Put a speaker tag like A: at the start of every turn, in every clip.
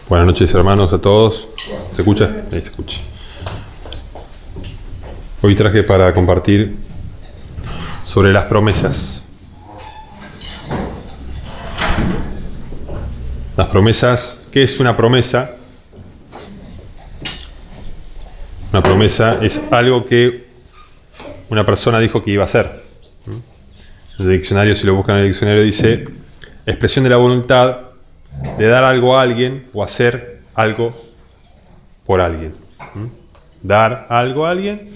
A: Buenas noches, hermanos, a todos. ¿Se escucha? Ahí se escucha. Hoy traje para compartir sobre las promesas. Las promesas, ¿qué es una promesa? Una promesa es algo que una persona dijo que iba a hacer. En el diccionario, si lo buscan en el diccionario, dice expresión de la voluntad de dar algo a alguien o hacer algo por alguien. Dar algo a alguien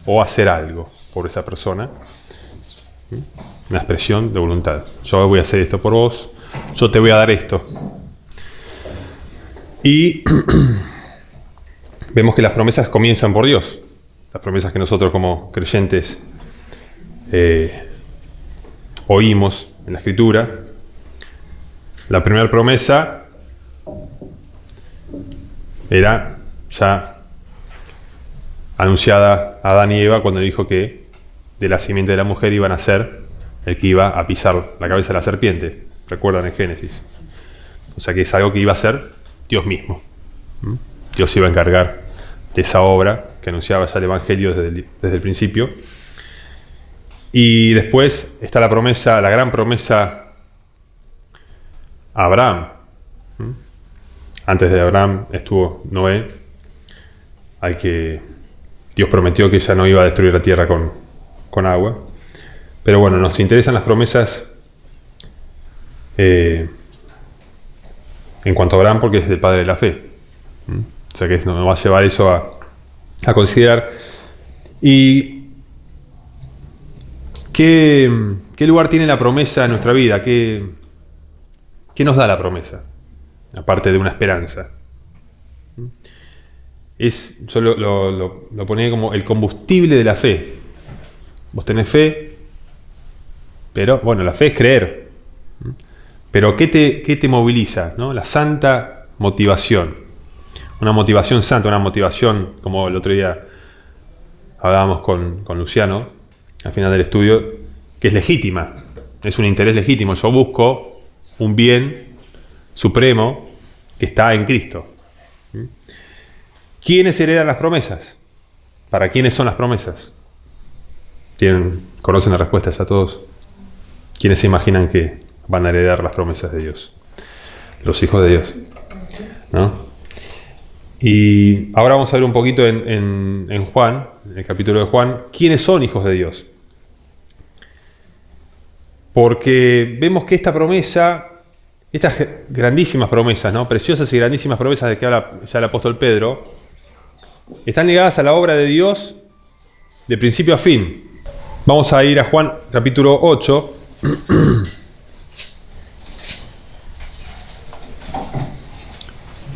A: o hacer algo por esa persona. Una expresión de voluntad. Yo voy a hacer esto por vos, yo te voy a dar esto. Y vemos que las promesas comienzan por Dios. Las promesas que nosotros como creyentes oímos en la Escritura. La primera promesa era ya anunciada a Adán y Eva cuando dijo que de la simiente de la mujer iban a ser el que iba a pisar la cabeza de la serpiente. ¿Recuerdan en Génesis? O sea que es algo que iba a ser Dios mismo. Dios iba a encargar de esa obra que anunciaba ya el Evangelio desde el principio. Y después está la promesa, la gran promesa a Abraham. Antes de Abraham estuvo Noé, al que Dios prometió que ya no iba a destruir la tierra con agua. Pero bueno, nos interesan las promesas en cuanto a Abraham porque es el padre de la fe. O sea que nos va a llevar eso a considerar. ¿Y qué lugar tiene la promesa en nuestra vida? ¿Qué nos da la promesa? Aparte de una esperanza. Yo lo ponía como el combustible de la fe. Vos tenés fe, pero bueno, la fe es creer. Pero ¿qué te moviliza? ¿No? La santa motivación. Una motivación santa, una motivación, como el otro día hablábamos con Luciano, al final del estudio, que es legítima. Es un interés legítimo. Yo busco un bien supremo que está en Cristo. ¿Quiénes heredan las promesas? ¿Para quiénes son las promesas? ¿Conocen la respuesta ya todos? ¿Quiénes se imaginan que van a heredar las promesas de Dios? Los hijos de Dios, ¿no? Y ahora vamos a ver un poquito en Juan, en el capítulo de Juan, ¿quiénes son hijos de Dios? Porque vemos que esta promesa, estas grandísimas promesas, ¿no? Preciosas y grandísimas promesas de que habla ya el apóstol Pedro, están ligadas a la obra de Dios de principio a fin. Vamos a ir a Juan capítulo 8.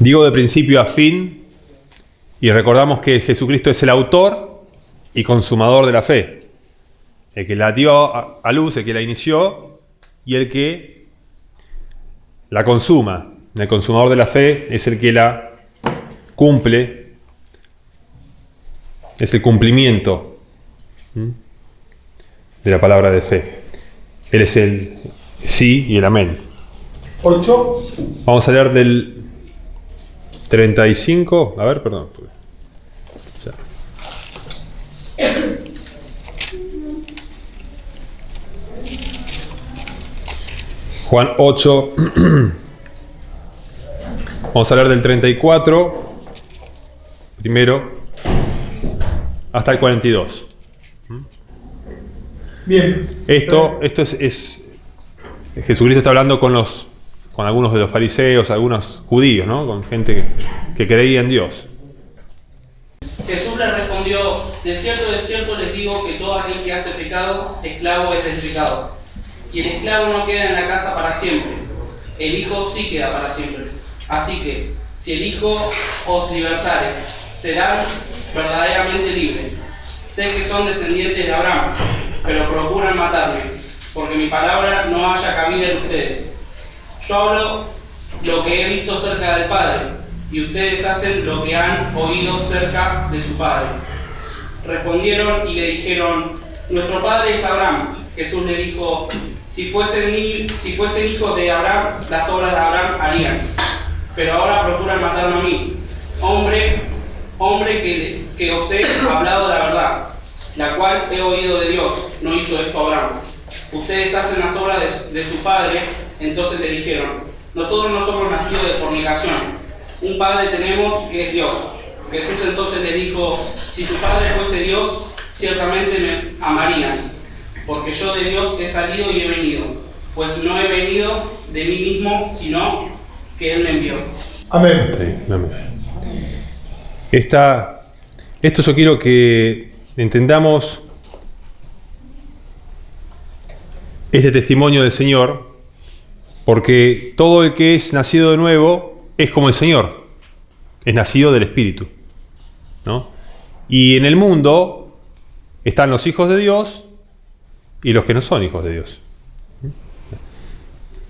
A: Digo de principio a fin, y recordamos que Jesucristo es el autor y consumador de la fe. El que la dio a luz, el que la inició, y el que la consuma. El consumador de la fe es el que la cumple, es el cumplimiento de la palabra de fe. Él es el sí y el amén.
B: 8.
A: Vamos a leer del 35. A ver, perdón. Ya. Juan 8. Vamos a leer del 34 primero hasta el 42.
B: Bien.
A: Esto es Jesucristo está hablando con algunos de los fariseos, algunos judíos, ¿no? Con gente que creía en Dios.
C: Jesús les respondió: de cierto les digo que todo aquel que hace pecado, esclavo es del pecado. Y el esclavo no queda en la casa para siempre, el Hijo sí queda para siempre. Así que, si el Hijo os libertare, serán verdaderamente libres. Sé que son descendientes de Abraham, pero procuran matarme, porque mi palabra no haya cabida en ustedes. Yo hablo lo que he visto cerca del Padre, y ustedes hacen lo que han oído cerca de su Padre. Respondieron y le dijeron: nuestro padre es Abraham. Jesús le dijo: si fuesen hijos de Abraham, las obras de Abraham harían. pero ahora procuran matarme a mí, hombre que os he hablado de la verdad, la cual he oído de Dios, no hizo esto Abraham. Ustedes hacen las obras de su padre. Entonces le dijeron: nosotros no somos nacidos de fornicación, un padre tenemos que es Dios. Jesús entonces le dijo: si su padre fuese Dios, ciertamente me amarían, porque yo de Dios he salido y he venido, pues no he venido de mí mismo, sino que Él me envió.
B: Amén.
A: Sí, amén. Esto yo quiero que entendamos este testimonio del Señor, porque todo el que es nacido de nuevo es como el Señor, es nacido del Espíritu, ¿no? Y en el mundo están los hijos de Dios y los que no son hijos de Dios.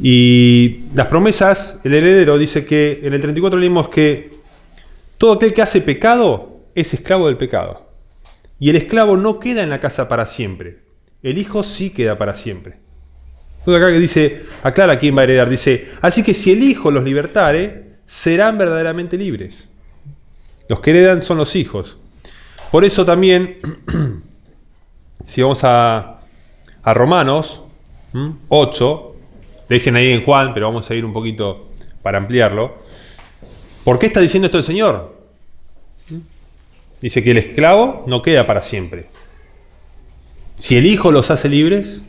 A: Y las promesas, el heredero dice que en el 34 leímos que todo aquel que hace pecado es esclavo del pecado. Y el esclavo no queda en la casa para siempre. El hijo sí queda para siempre. Entonces acá que dice, aclara quién va a heredar, dice: así que si el hijo los libertare, serán verdaderamente libres. Los que heredan son los hijos. Por eso también, si vamos a Romanos 8, dejen ahí en Juan, pero vamos a ir un poquito para ampliarlo. ¿Por qué está diciendo esto el Señor? Dice que el esclavo no queda para siempre. Si el hijo los hace libres,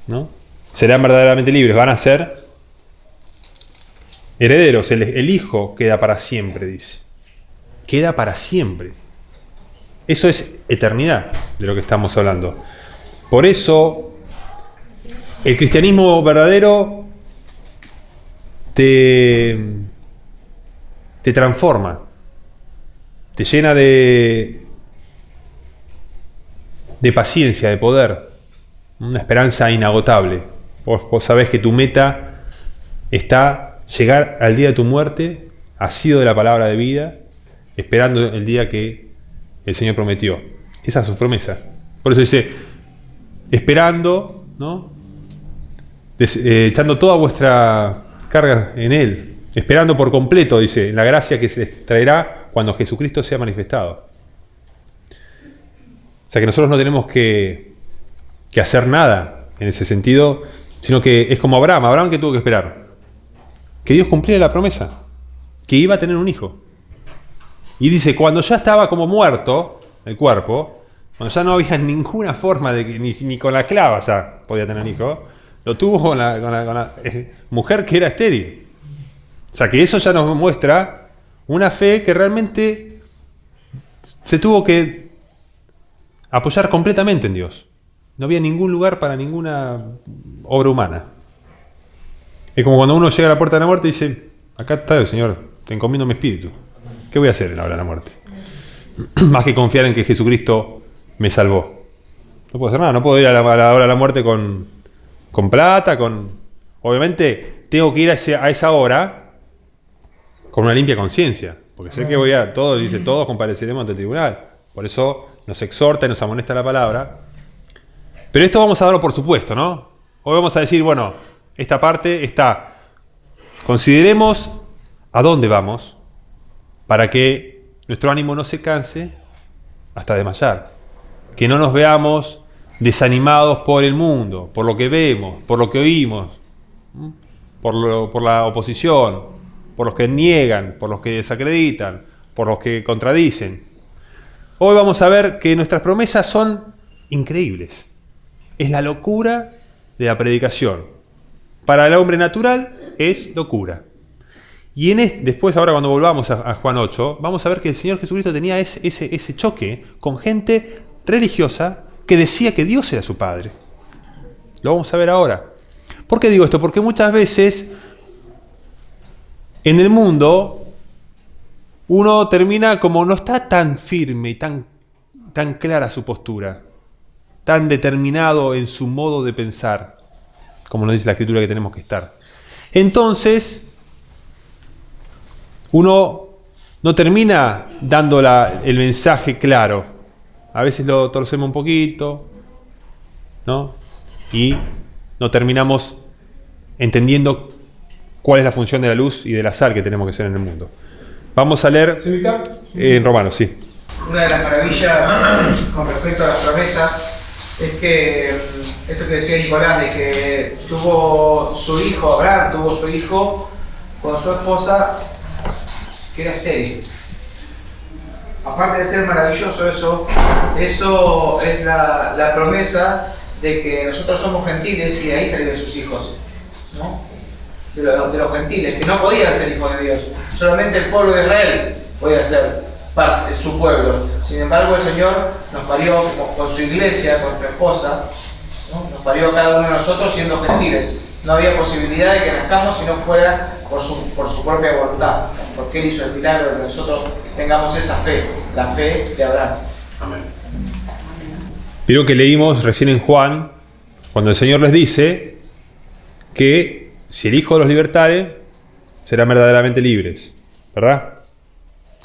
A: ¿no?, serán verdaderamente libres, van a ser herederos. El hijo queda para siempre, dice. Queda para siempre. Eso es eternidad de lo que estamos hablando. Por eso, el cristianismo verdadero te transforma, te llena de paciencia, de poder, una esperanza inagotable. Vos sabés que tu meta está llegar al día de tu muerte, asido de la palabra de vida, esperando el día que el Señor prometió. Esa es su promesa. Por eso dice, esperando, ¿no?, echando toda vuestra carga en Él, esperando por completo, dice, en la gracia que se les traerá cuando Jesucristo sea manifestado. O sea que nosotros no tenemos que hacer nada en ese sentido, sino que es como Abraham. Abraham, ¿qué tuvo que esperar? Que Dios cumpliera la promesa, que iba a tener un hijo. Y dice, cuando ya estaba como muerto el cuerpo, cuando ya no había ninguna forma de que ni con la clava ya podía tener hijo, lo tuvo con la mujer que era estéril. O sea que eso ya nos muestra una fe que realmente se tuvo que apoyar completamente en Dios. No había ningún lugar para ninguna obra humana. Es como cuando uno llega a la puerta de la muerte y dice, acá está el Señor, te encomiendo mi espíritu. ¿Qué voy a hacer en la hora de la muerte? Más que confiar en que Jesucristo me salvó. No puedo hacer nada, no puedo ir a la hora de la muerte con plata, obviamente tengo que ir a esa hora con una limpia conciencia, porque sé que todos compareceremos ante el tribunal. Por eso nos exhorta y nos amonesta la palabra. Pero esto vamos a darlo por supuesto, ¿no? Hoy vamos a decir, bueno, esta parte está, consideremos a dónde vamos para que nuestro ánimo no se canse hasta desmayar, que no nos veamos desanimados por el mundo, por lo que vemos, por lo que oímos, por la oposición, por los que niegan, por los que desacreditan, por los que contradicen. Hoy vamos a ver que nuestras promesas son increíbles. Es la locura de la predicación. Para el hombre natural es locura. Y después, ahora cuando volvamos a Juan 8, vamos a ver que el Señor Jesucristo tenía ese choque con gente religiosa que decía que Dios era su Padre. Lo vamos a ver ahora. ¿Por qué digo esto? Porque muchas veces en el mundo uno termina como no está tan firme y tan clara su postura, tan determinado en su modo de pensar, como nos dice la Escritura que tenemos que estar. Entonces, uno no termina dando el mensaje claro. A veces lo torcemos un poquito, ¿no? Y no terminamos entendiendo cuál es la función de la luz y de la sal que tenemos que ser en el mundo. Vamos a leer en Romanos, sí.
D: Una de las maravillas con respecto a las promesas es que esto que decía Nicolás, de que Abraham tuvo su hijo con su esposa que era estéril. Aparte de ser maravilloso eso es la promesa de que nosotros somos gentiles y de ahí salieron sus hijos, ¿no? De los gentiles, que no podían ser hijos de Dios. Solamente el pueblo de Israel podía ser parte de su pueblo. Sin embargo, el Señor nos parió con su iglesia, con su esposa, ¿no? Nos parió a cada uno de nosotros siendo gentiles. No había posibilidad de que nazcamos si no fuera por su propia voluntad, porque Él hizo el milagro de que nosotros tengamos esa fe, la fe de Abraham.
C: Amén.
A: Vieron que leímos recién en Juan, cuando el Señor les dice que si el Hijo los libertare, serán verdaderamente libres, ¿verdad?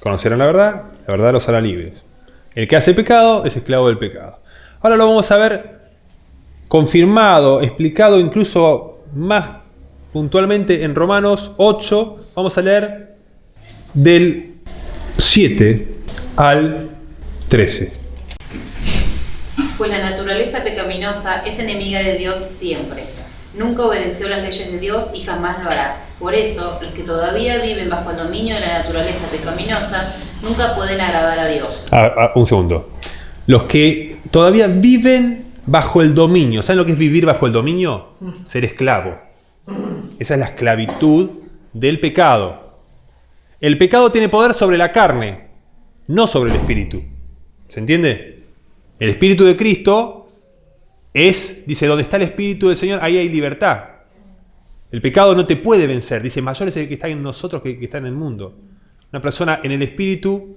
A: Conocerán la verdad los hará libres. El que hace pecado es esclavo del pecado. Ahora lo vamos a ver confirmado, explicado incluso más puntualmente en Romanos 8. Vamos a leer del 7 al 13.
E: Pues la naturaleza pecaminosa es enemiga de Dios siempre. Nunca obedeció las leyes de Dios y jamás lo hará. Por eso, los que todavía viven bajo el dominio de la naturaleza pecaminosa nunca pueden agradar a Dios.
A: Un segundo. Los que todavía viven bajo el dominio. ¿Saben lo que es vivir bajo el dominio? Ser esclavo. Esa es la esclavitud del pecado. El pecado tiene poder sobre la carne, no sobre el espíritu. ¿Se entiende? El espíritu de Cristo dice, donde está el espíritu del Señor, ahí hay libertad. El pecado no te puede vencer. Dice, mayor es el que está en nosotros que está en el mundo. Una persona en el espíritu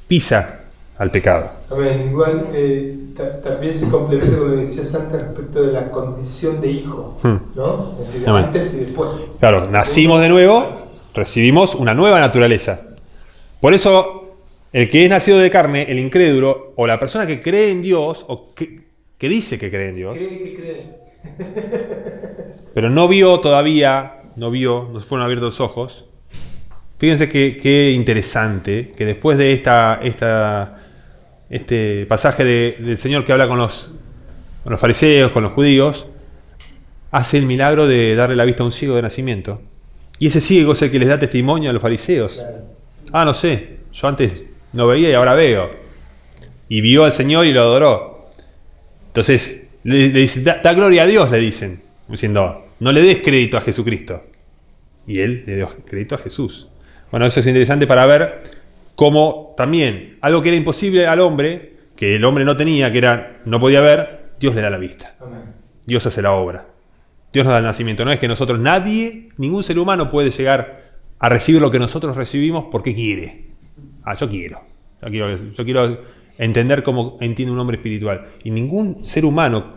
A: pisa al pecado.
B: Amén. Igual también se complementa con lo que decías antes respecto de la condición de hijo, ¿no? Es decir,
A: Amén.
B: antes y después.
A: Claro, nacimos de nuevo, recibimos una nueva naturaleza. Por eso, el que es nacido de carne, el incrédulo, o la persona que cree en Dios, o que dice que cree en Dios,
B: Cree.
A: pero no vio todavía, no se fueron abiertos los ojos. Fíjense qué interesante que después de este pasaje del Señor que habla con los fariseos, con los judíos, hace el milagro de darle la vista a un ciego de nacimiento. Y ese ciego es el que les da testimonio a los fariseos. Claro. No sé, yo antes no veía y ahora veo. Y vio al Señor y lo adoró. Entonces le dice, da gloria a Dios, le dicen, diciendo, no le des crédito a Jesucristo. Y él le dio crédito a Jesús. Bueno, eso es interesante para ver cómo también algo que era imposible al hombre, que el hombre no tenía, no podía ver, Dios le da la vista.
B: Amén.
A: Dios hace la obra. Dios nos da el nacimiento. No es que nosotros, ningún ser humano puede llegar a recibir lo que nosotros recibimos porque quiere. Yo quiero entender cómo entiende un hombre espiritual. Y ningún ser humano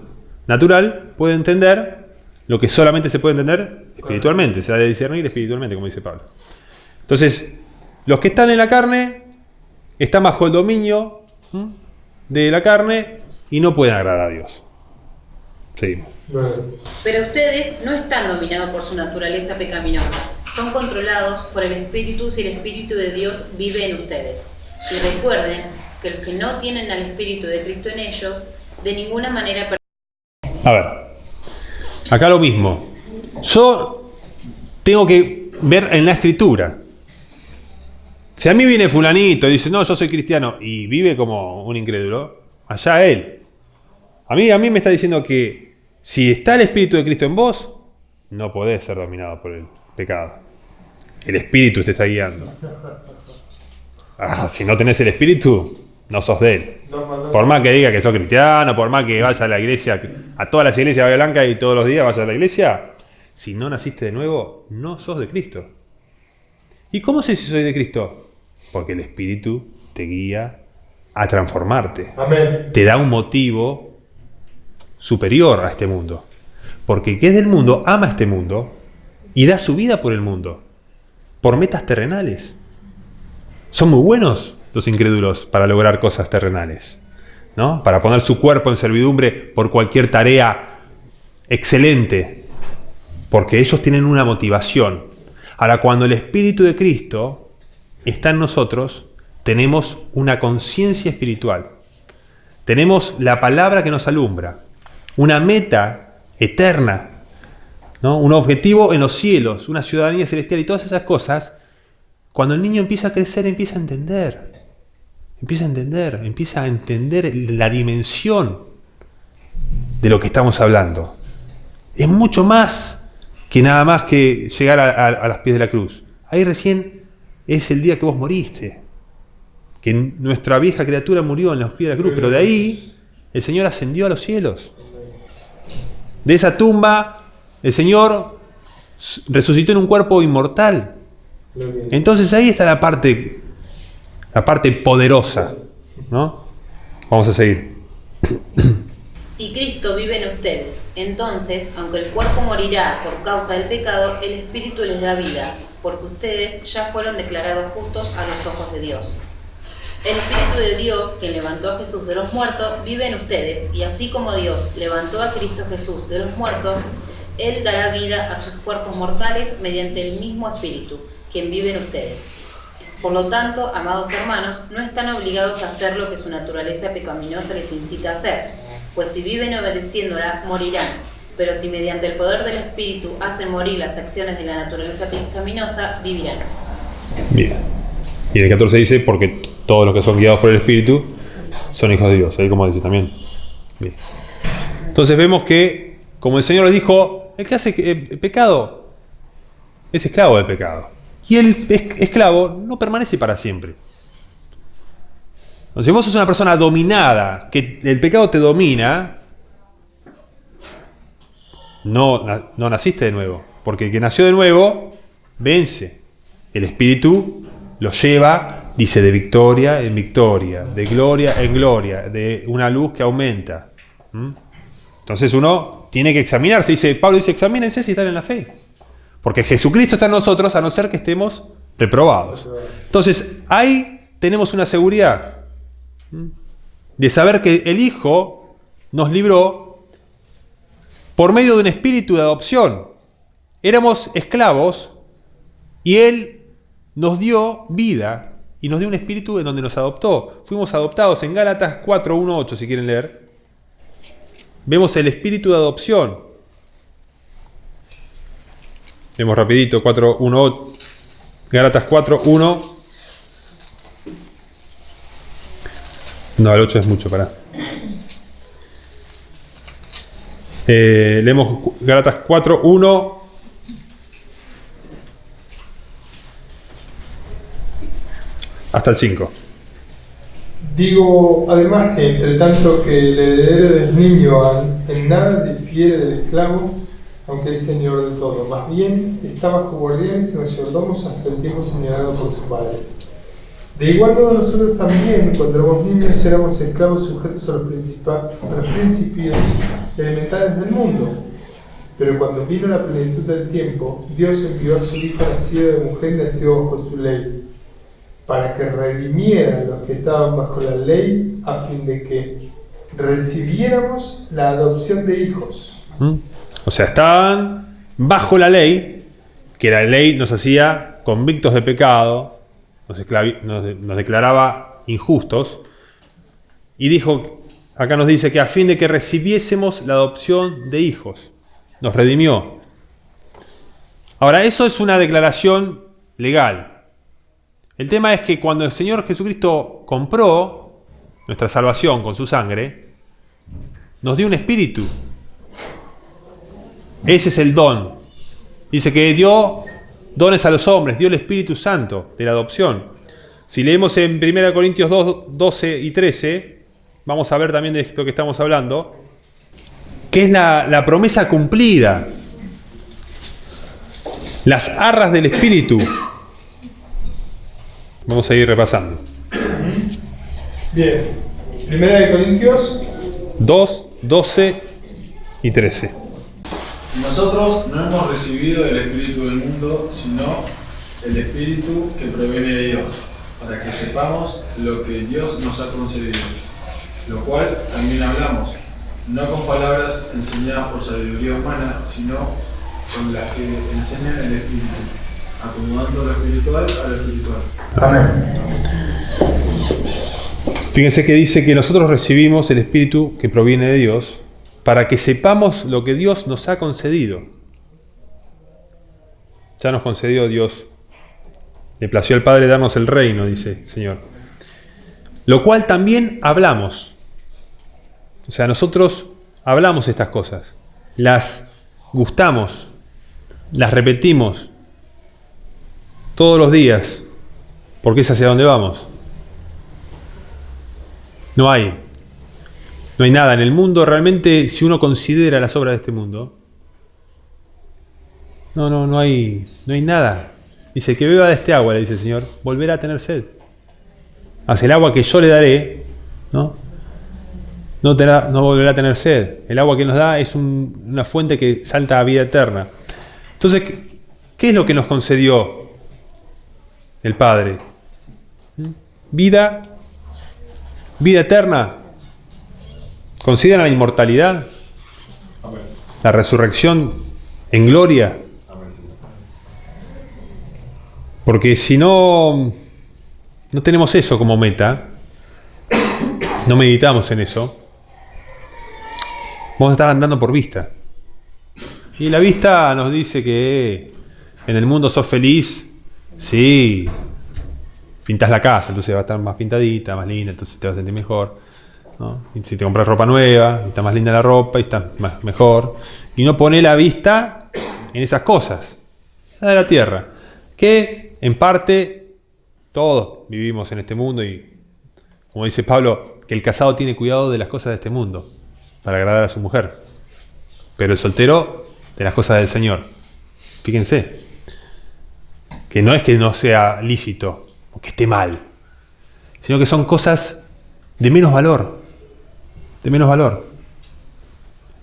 A: natural puede entender lo que solamente se puede entender espiritualmente. Se ha de discernir espiritualmente, como dice Pablo. Entonces, los que están en la carne están bajo el dominio de la carne y no pueden agradar a Dios. Seguimos.
E: Pero ustedes no están dominados por su naturaleza pecaminosa. Son controlados por el Espíritu si el Espíritu de Dios vive en ustedes. Y recuerden que los que no tienen al Espíritu de Cristo en ellos, de ninguna manera...
A: A ver, acá lo mismo. Yo tengo que ver en la Escritura. Si a mí viene fulanito y dice, no, yo soy cristiano, y vive como un incrédulo, allá él. A mí me está diciendo que si está el Espíritu de Cristo en vos, no podés ser dominado por el pecado. El Espíritu te está guiando. Si no tenés el Espíritu, no sos de él. Por más que diga que sos cristiano, por más que vaya a la iglesia, a todas las iglesias de Bahía Blanca y todos los días vaya a la iglesia, si no naciste de nuevo, no sos de Cristo. ¿Y cómo sé si soy de Cristo? Porque el Espíritu te guía a transformarte.
B: Amén.
A: Te da un motivo superior a este mundo. Porque el que es del mundo ama este mundo y da su vida por el mundo, por metas terrenales. Son muy buenos los incrédulos para lograr cosas terrenales, ¿no? Para poner su cuerpo en servidumbre por cualquier tarea excelente. porque ellos tienen una motivación. Ahora, cuando el Espíritu de Cristo está en nosotros, tenemos una conciencia espiritual. Tenemos la palabra que nos alumbra, una meta eterna, ¿no? Un objetivo en los cielos, una ciudadanía celestial y todas esas cosas. Cuando el niño empieza a crecer, empieza a entender la dimensión de lo que estamos hablando. Es mucho más que nada más que llegar a los pies de la cruz. Ahí recién es el día que vos moriste, que nuestra vieja criatura murió en los pies de la cruz, pero de ahí el Señor ascendió a los cielos. De esa tumba el Señor resucitó en un cuerpo inmortal. Entonces ahí está la parte poderosa, ¿no? Vamos a seguir.
E: Y Cristo vive en ustedes. Entonces, aunque el cuerpo morirá por causa del pecado, el Espíritu les da vida, porque ustedes ya fueron declarados justos a los ojos de Dios. El Espíritu de Dios, que levantó a Jesús de los muertos, vive en ustedes, y así como Dios levantó a Cristo Jesús de los muertos, Él dará vida a sus cuerpos mortales mediante el mismo Espíritu, quien vive en ustedes. Por lo tanto, amados hermanos, no están obligados a hacer lo que su naturaleza pecaminosa les incita a hacer, pues si viven obedeciéndola, morirán. Pero si mediante el poder del Espíritu hacen morir las acciones de la naturaleza pecaminosa, vivirán.
A: Bien. Y en el 14 dice, porque todos los que son guiados por el Espíritu son hijos de Dios. Ahí como dice también. Bien. Entonces vemos que, como el Señor les dijo, el que hace pecado es esclavo del pecado. Y el esclavo no permanece para siempre. Entonces, si vos sos una persona dominada, que el pecado te domina, no naciste de nuevo. Porque el que nació de nuevo, vence. El Espíritu lo lleva, dice, de victoria en victoria, de gloria en gloria, de una luz que aumenta. Entonces uno tiene que examinarse. Pablo dice, examínense si están en la fe. Porque Jesucristo está en nosotros, a no ser que estemos reprobados. Entonces, ahí tenemos una seguridad de saber que el Hijo nos libró por medio de un espíritu de adopción. Éramos esclavos y Él nos dio vida y nos dio un espíritu en donde nos adoptó. Fuimos adoptados en Gálatas 4:1-8, si quieren leer. Vemos el espíritu de adopción. Vemos rapidito, 4:1, Gálatas 4:1. No, el 8 es mucho, pará. Leemos Gálatas 4:1 hasta el 5.
B: Digo, además, que entre tanto que el heredero del niño en nada difiere del esclavo, aunque es señor de todo, más bien está bajo guardianes y mayordomos hasta el tiempo señalado por su padre. De igual modo nosotros también, cuando éramos niños, éramos esclavos sujetos a los principios elementales del mundo. Pero cuando vino la plenitud del tiempo, Dios envió a su Hijo nacido de mujer y nacido bajo su ley, para que redimiera a los que estaban bajo la ley, a fin de que recibiéramos la adopción de hijos.
A: O sea, estaban bajo la ley, que la ley nos hacía convictos de pecado, nos declaraba injustos, y dijo, acá nos dice que a fin de que recibiésemos la adopción de hijos, nos redimió. Ahora, eso es una declaración legal. El tema es que cuando el Señor Jesucristo compró nuestra salvación con su sangre, nos dio un espíritu. Ese es el don. Dice que dio dones a los hombres, dio el Espíritu Santo de la adopción. Si leemos en 1 Corintios 2, 12 y 13, vamos a ver también de esto que estamos hablando, que es la promesa cumplida. Las arras del Espíritu. Vamos a ir repasando.
B: Bien. 1 Corintios
A: 2, 12 y 13.
F: Nosotros no hemos recibido el espíritu del mundo, sino el espíritu que proviene de Dios, para que sepamos lo que Dios nos ha concedido, lo cual también hablamos, no con palabras enseñadas por sabiduría humana, sino con las que enseñan el espíritu, acomodando lo espiritual a lo espiritual.
B: Amén.
A: Fíjense que dice que nosotros recibimos el espíritu que proviene de Dios para que sepamos lo que Dios nos ha concedido. Ya nos concedió Dios. Le plació al Padre darnos el reino, dice el Señor. Lo cual también hablamos. O sea, nosotros hablamos estas cosas. Las gustamos. Las repetimos. Todos los días. Porque es hacia donde vamos. No hay nada en el mundo realmente, si uno considera las obras de este mundo. No hay nada. Dice que beba de este agua, le dice el Señor, volverá a tener sed. Hacia el agua que yo le daré, no volverá a tener sed. El agua que nos da es una fuente que salta a vida eterna. Entonces, ¿qué es lo que nos concedió el Padre? Vida eterna. ¿Consideran la inmortalidad? La resurrección en gloria. Porque si no tenemos eso como meta, no meditamos en eso, vamos a estar andando por vista. Y la vista nos dice que en el mundo sos feliz, sí, pintás la casa, entonces va a estar más pintadita, más linda, entonces te vas a sentir mejor, ¿no? Y si te compras ropa nueva, está más linda la ropa y está mejor. Y uno pone la vista en esas cosas, de la tierra, que en parte todos vivimos en este mundo y, como dice Pablo, que el casado tiene cuidado de las cosas de este mundo para agradar a su mujer, pero el soltero de las cosas del Señor. Fíjense, que no es que no sea lícito o que esté mal, sino que son cosas de menos valor,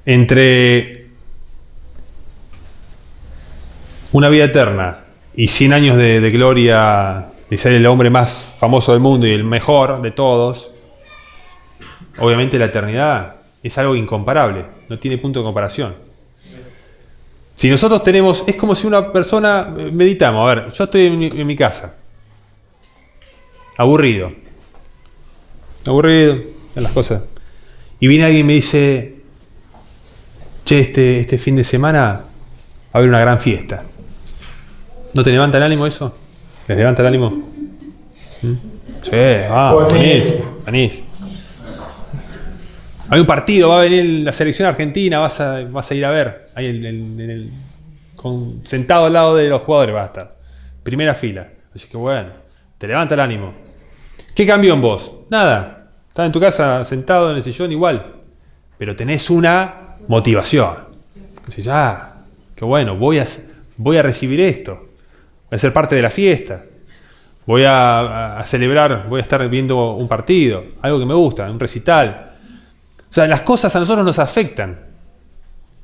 A: Entre una vida eterna y 100 años de gloria, de ser el hombre más famoso del mundo y el mejor de todos, obviamente la eternidad es algo incomparable, no tiene punto de comparación. Si nosotros tenemos, es como si una persona, meditamos, a ver, yo estoy en mi casa, aburrido en las cosas, y viene alguien y me dice, che, este fin de semana va a haber una gran fiesta. ¿No te levanta el ánimo eso? ¿Les levanta el ánimo? Sí, venís. Hay un partido, va a venir la selección argentina, vas a ir a ver. Ahí sentado al lado de los jugadores va a estar. Primera fila. Así que bueno, te levanta el ánimo. ¿Qué cambió en vos? Nada. Estás en tu casa sentado en el sillón igual. Pero tenés una motivación. Decís, qué bueno, voy a recibir esto. Voy a ser parte de la fiesta. Voy a celebrar, voy a estar viendo un partido, algo que me gusta, un recital. O sea, las cosas a nosotros nos afectan,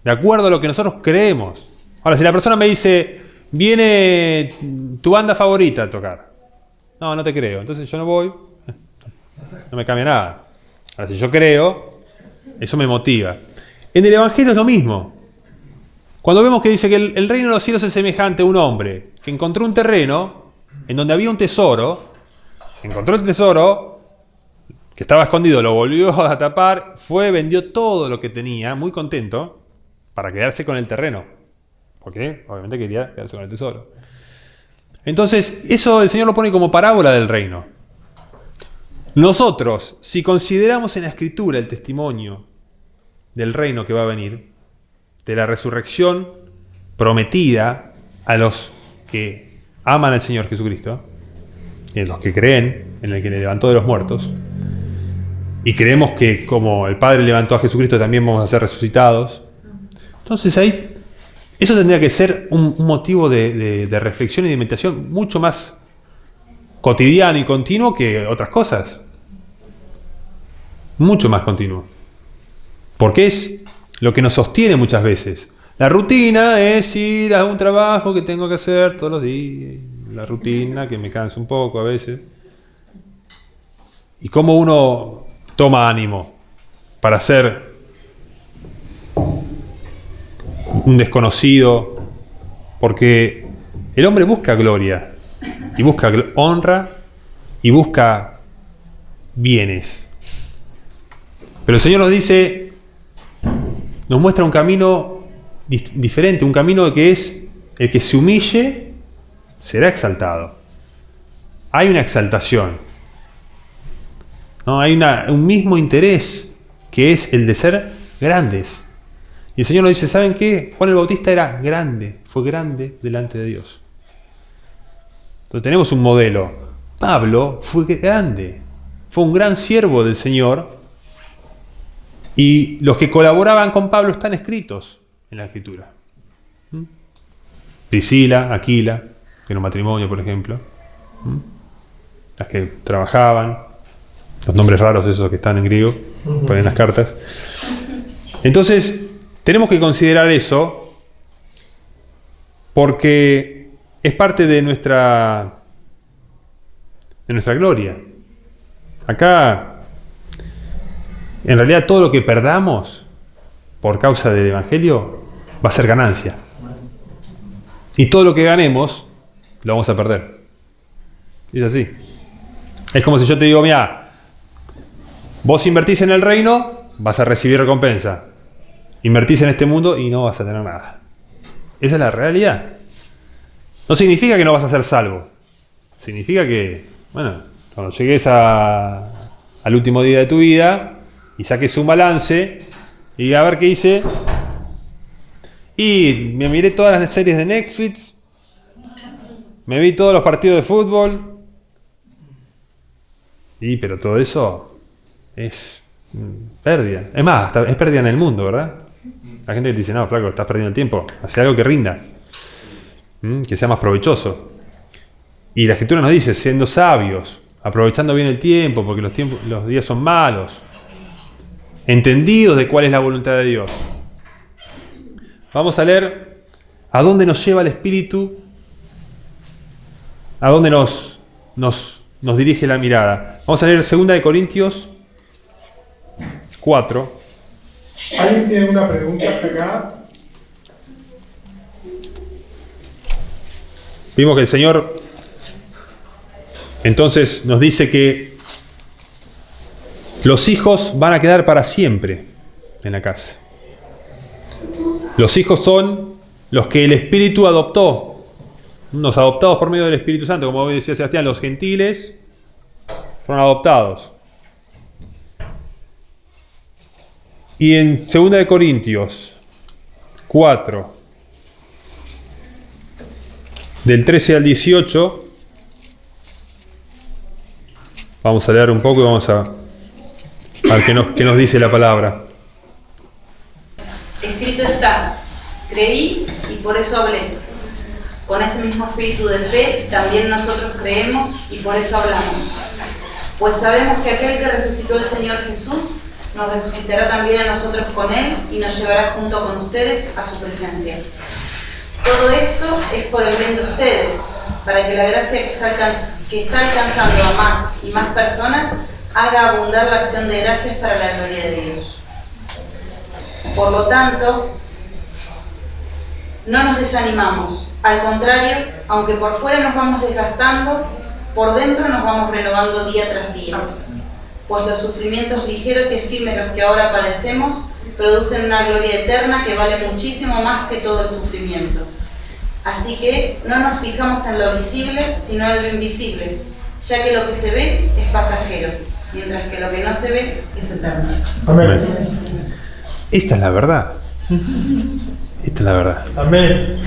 A: de acuerdo a lo que nosotros creemos. Ahora, si la persona me dice, viene tu banda favorita a tocar. No te creo, entonces yo no voy, no me cambia nada. Ahora, si yo creo, eso me motiva. En el Evangelio es lo mismo. Cuando vemos que dice que el reino de los cielos es semejante a un hombre que encontró un terreno en donde había un tesoro, encontró el tesoro que estaba escondido, lo volvió a tapar, vendió todo lo que tenía, muy contento, para quedarse con el terreno, porque obviamente quería quedarse con el tesoro. Entonces, eso el Señor lo pone como parábola del reino. Nosotros, si consideramos en la Escritura el testimonio del reino que va a venir, de la resurrección prometida a los que aman al Señor Jesucristo, y en los que creen en el que le levantó de los muertos, y creemos que como el Padre levantó a Jesucristo también vamos a ser resucitados, entonces ahí eso tendría que ser un motivo de reflexión y de meditación mucho más cotidiano y continuo que otras cosas, mucho más continuo, porque es lo que nos sostiene muchas veces. La rutina es ir a un trabajo que tengo que hacer todos los días, la rutina que me cansa un poco a veces, y cómo uno toma ánimo para ser un desconocido Porque el hombre busca gloria, y busca honra, y busca bienes. Pero el Señor nos dice, nos muestra un camino diferente, un camino que es el que se humille será exaltado. Hay una exaltación, ¿no? Hay un mismo interés que es el de ser grandes. Y el Señor nos dice, ¿saben qué? Juan el Bautista era grande, fue grande delante de Dios. Entonces tenemos un modelo. Pablo fue grande, fue un gran siervo del Señor, y los que colaboraban con Pablo están escritos en la Escritura. Priscila, Aquila, que era un matrimonio, por ejemplo. Las que trabajaban, los nombres raros esos que están en griego, ponen las cartas. Entonces, tenemos que considerar eso, porque es parte de nuestra gloria. Acá, en realidad, todo lo que perdamos por causa del Evangelio va a ser ganancia. Y todo lo que ganemos lo vamos a perder. Es así. Es como si yo te digo, mira, vos invertís en el reino, vas a recibir recompensa. Invertís en este mundo y no vas a tener nada. Esa es la realidad. No significa que no vas a ser salvo. Significa que, bueno, cuando llegues al último día de tu vida y saques un balance y a ver qué hice. Y me miré todas las series de Netflix, me vi todos los partidos de fútbol. Pero todo eso es pérdida. Es más, hasta es pérdida en el mundo, ¿verdad? La gente dice, no, flaco, estás perdiendo el tiempo. Hace algo que rinda, que sea más provechoso. Y la Escritura nos dice, siendo sabios, aprovechando bien el tiempo, porque los días son malos, entendidos de cuál es la voluntad de Dios. Vamos a leer a dónde nos lleva el Espíritu, a dónde nos dirige la mirada. Vamos a leer 2 Corintios 4.
B: ¿Alguien tiene una pregunta hasta acá?
A: Vimos que el Señor entonces nos dice que los hijos van a quedar para siempre en la casa. Los hijos son los que el Espíritu adoptó, los adoptados por medio del Espíritu Santo, como decía Sebastián, los gentiles fueron adoptados. Y en 2 Corintios 4, del 13 al 18, vamos a leer un poco y vamos a ver qué nos dice la palabra.
G: Escrito está, creí y por eso hablé. Con ese mismo espíritu de fe también nosotros creemos y por eso hablamos. Pues sabemos que aquel que resucitó al Señor Jesús nos resucitará también a nosotros con Él y nos llevará junto con ustedes a su presencia. Todo esto es por el bien de ustedes, para que la gracia que está alcanzando a más y más personas haga abundar la acción de gracias para la gloria de Dios. Por lo tanto, no nos desanimamos. Al contrario, aunque por fuera nos vamos desgastando, por dentro nos vamos renovando día tras día. Pues los sufrimientos ligeros y efímeros que ahora padecemos producen una gloria eterna que vale muchísimo más que todo el sufrimiento. Así que no nos fijamos en lo visible, sino en lo invisible, ya que lo que se ve es pasajero, mientras que lo que no se ve es eterno.
B: Amén.
A: Esta es la verdad. Esta es la verdad.
B: Amén.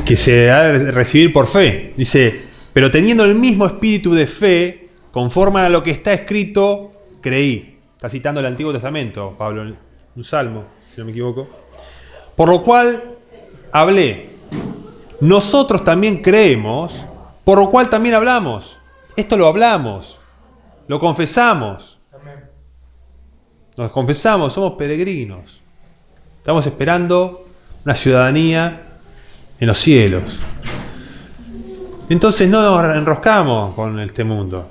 A: Que se ha de recibir por fe. Dice, pero teniendo el mismo espíritu de fe, conforme a lo que está escrito, creí. Está citando el Antiguo Testamento, Pablo, en un salmo, si no me equivoco. Por lo cual hablé. Nosotros también creemos, por lo cual también hablamos. Esto lo hablamos, lo confesamos. Nos confesamos, somos peregrinos. Estamos esperando una ciudadanía en los cielos. Entonces no nos enroscamos con este mundo.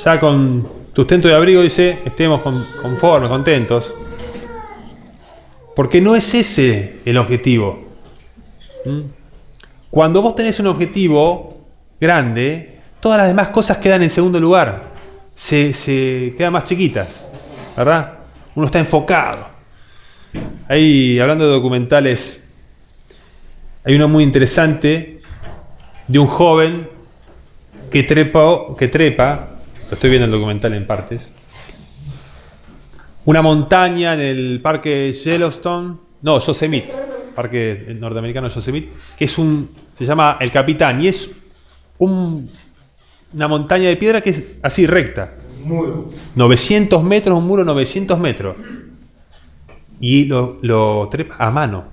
A: Ya con sustento y abrigo, dice, estemos conformes, contentos. Porque no es ese el objetivo. Cuando vos tenés un objetivo grande, todas las demás cosas quedan en segundo lugar. Se quedan más chiquitas, ¿verdad? Uno está enfocado. Ahí, hablando de documentales, hay uno muy interesante de un joven que trepa, lo estoy viendo el documental en partes, una montaña en el parque Yellowstone, no, Yosemite, parque norteamericano Yosemite, que se llama El Capitán, y es una montaña de piedra que es así recta.
B: Muro.
A: 900 metros, un muro 900 metros. Y lo trepa a mano.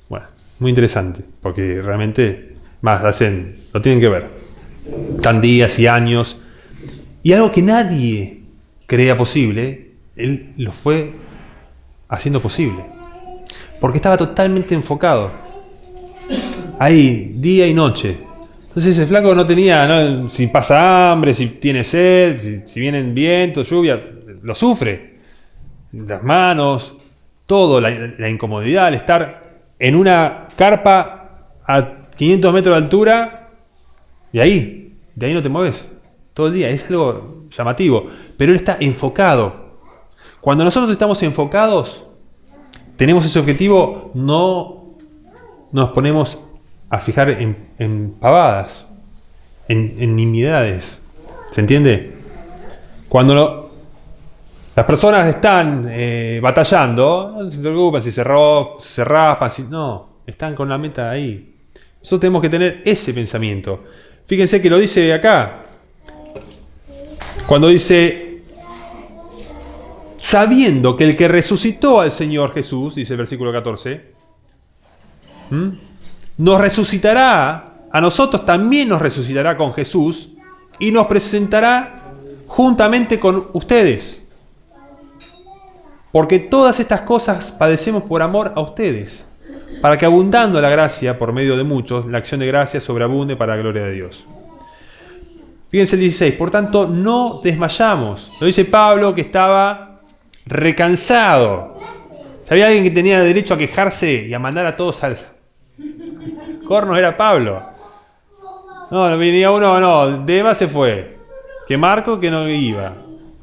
A: Bueno, muy interesante, porque realmente lo tienen que ver. Están días y años. Y algo que nadie creía posible, él lo fue haciendo posible. Porque estaba totalmente enfocado. Ahí, día y noche. Entonces el flaco no tenía, si pasa hambre, si tiene sed, si vienen vientos, lluvia, lo sufre. Las manos, todo, la incomodidad, el estar en una carpa a 500 metros de altura y de ahí no te mueves todo el día. Es algo llamativo, pero él está enfocado. Cuando nosotros estamos enfocados, tenemos ese objetivo, no nos ponemos a fijar en pavadas, en nimiedades. ¿Se entiende? Cuando las personas están batallando, no se preocupan si se raspan, no, están con la meta ahí. Nosotros tenemos que tener ese pensamiento. Fíjense que lo dice acá. Cuando dice, sabiendo que el que resucitó al Señor Jesús, dice el versículo 14, nos resucitará, a nosotros también nos resucitará con Jesús y nos presentará juntamente con ustedes. Porque todas estas cosas padecemos por amor a ustedes, para que abundando la gracia por medio de muchos, la acción de gracia sobreabunde para la gloria de Dios. Fíjense el 16, por tanto no desmayamos. Lo dice Pablo, que estaba recansado. ¿Sabía alguien que tenía derecho a quejarse y a mandar a todos al corno? Era Pablo. No, venía uno, Dema se fue. Que Marco que no iba.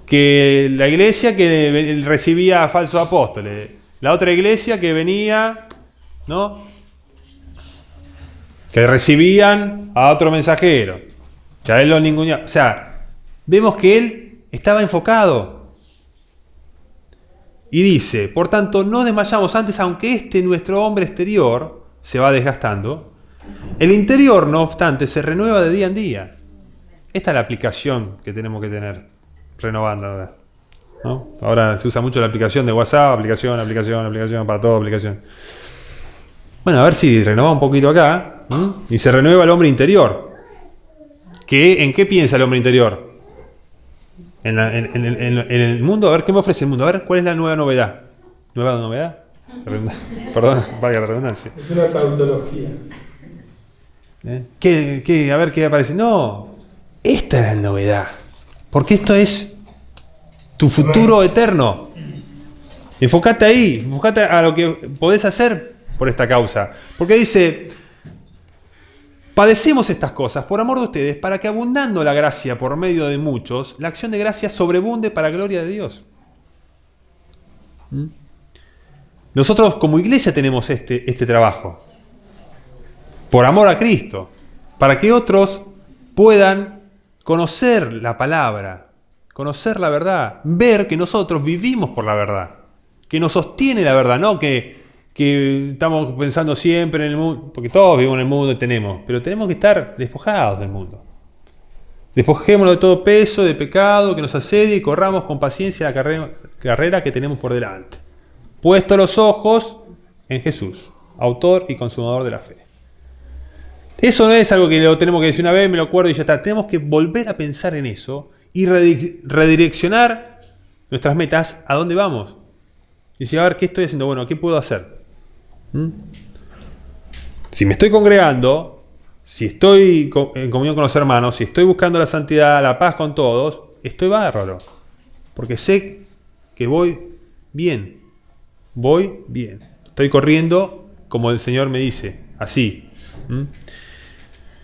A: Que la iglesia que recibía a falsos apóstoles. La otra iglesia que venía, ¿no? Que recibían a otro mensajero. Ya él lo ninguneaba. O sea, vemos que él estaba enfocado. Y dice, por tanto, no desmayamos antes, aunque nuestro hombre exterior se va desgastando. El interior, no obstante, se renueva de día en día. Esta es la aplicación que tenemos que tener, renovando ahora, ¿no? Ahora se usa mucho la aplicación de WhatsApp, aplicación, para todo, aplicación. Bueno, a ver si renova un poquito acá, y se renueva el hombre interior. ¿En qué piensa el hombre interior? En el mundo, a ver, ¿qué me ofrece el mundo? A ver, ¿cuál es la nueva novedad? ¿Nueva novedad? Perdón, valga la redundancia.
B: Es una tautología.
A: A ver qué aparece. No, esta es la novedad. Porque esto es tu futuro eterno. Enfócate ahí, enfócate a lo que podés hacer por esta causa. Porque dice, padecemos estas cosas por amor de ustedes, para que abundando la gracia por medio de muchos, la acción de gracia sobreabunde para gloria de Dios. Nosotros como iglesia tenemos este trabajo. Por amor a Cristo. Para que otros puedan conocer la palabra, conocer la verdad, ver que nosotros vivimos por la verdad, que nos sostiene la verdad, no que estamos pensando siempre en el mundo, porque todos vivimos en el mundo y pero tenemos que estar despojados del mundo. Despojémonos de todo peso, de pecado que nos asedia y corramos con paciencia la carrera que tenemos por delante. Puesto los ojos en Jesús, autor y consumador de la fe. Eso no es algo que lo tenemos que decir una vez, me lo acuerdo y ya está. Tenemos que volver a pensar en eso y redireccionar nuestras metas a dónde vamos. Y decir, a ver, ¿qué estoy haciendo? Bueno, ¿qué puedo hacer? Si me estoy congregando, si estoy en comunión con los hermanos, si estoy buscando la santidad, la paz con todos, estoy bárbaro. Porque sé que voy bien. voy bien. Estoy corriendo como el Señor me dice, así.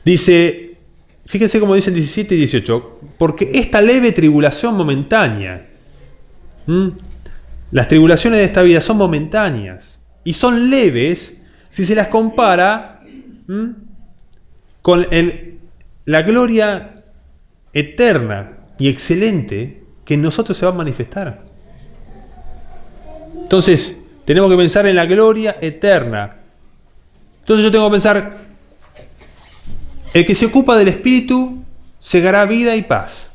A: Dice, fíjense cómo dice el 17 y 18, porque esta leve tribulación momentánea, las tribulaciones de esta vida son momentáneas y son leves si se las compara con la gloria eterna y excelente que en nosotros se va a manifestar. Entonces, tenemos que pensar en la gloria eterna. Entonces yo tengo que pensar, el que se ocupa del Espíritu segará vida y paz.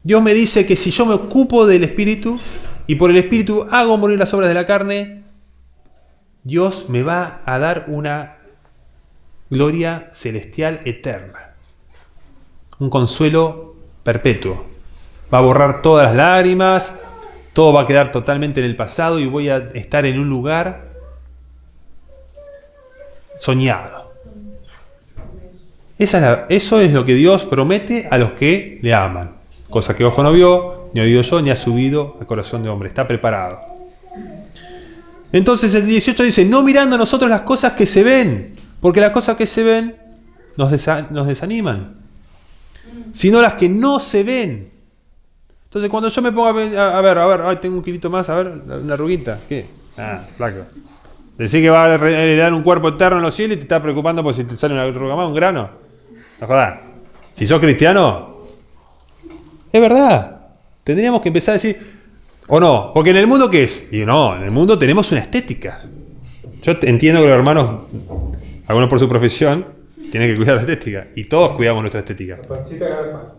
A: Dios me dice que si yo me ocupo del Espíritu y por el Espíritu hago morir las obras de la carne, Dios me va a dar una gloria celestial eterna. Un consuelo perpetuo. Va a borrar todas las lágrimas, todo va a quedar totalmente en el pasado y voy a estar en un lugar soñado. Eso es lo que Dios promete a los que le aman. Cosa que ojo no vio, ni oído yo, ni ha subido al corazón de hombre. Está preparado. Entonces el 18 dice, no mirando a nosotros las cosas que se ven, porque las cosas que se ven nos desaniman, sino las que no se ven. Entonces cuando yo me pongo a ver, ay, tengo un kilito más, a ver, una arruguita, ¿qué? Flaco. Decís que va a heredar un cuerpo eterno en los cielos y te estás preocupando por si te sale una arruga más, un grano. No jodas. Si sos cristiano, es verdad. Tendríamos que empezar a decir, o no, porque en el mundo ¿qué es? Y no, en el mundo tenemos una estética. Yo entiendo que los hermanos, algunos por su profesión, tienen que cuidar la estética. Y todos cuidamos nuestra estética.
B: La pancita garpa.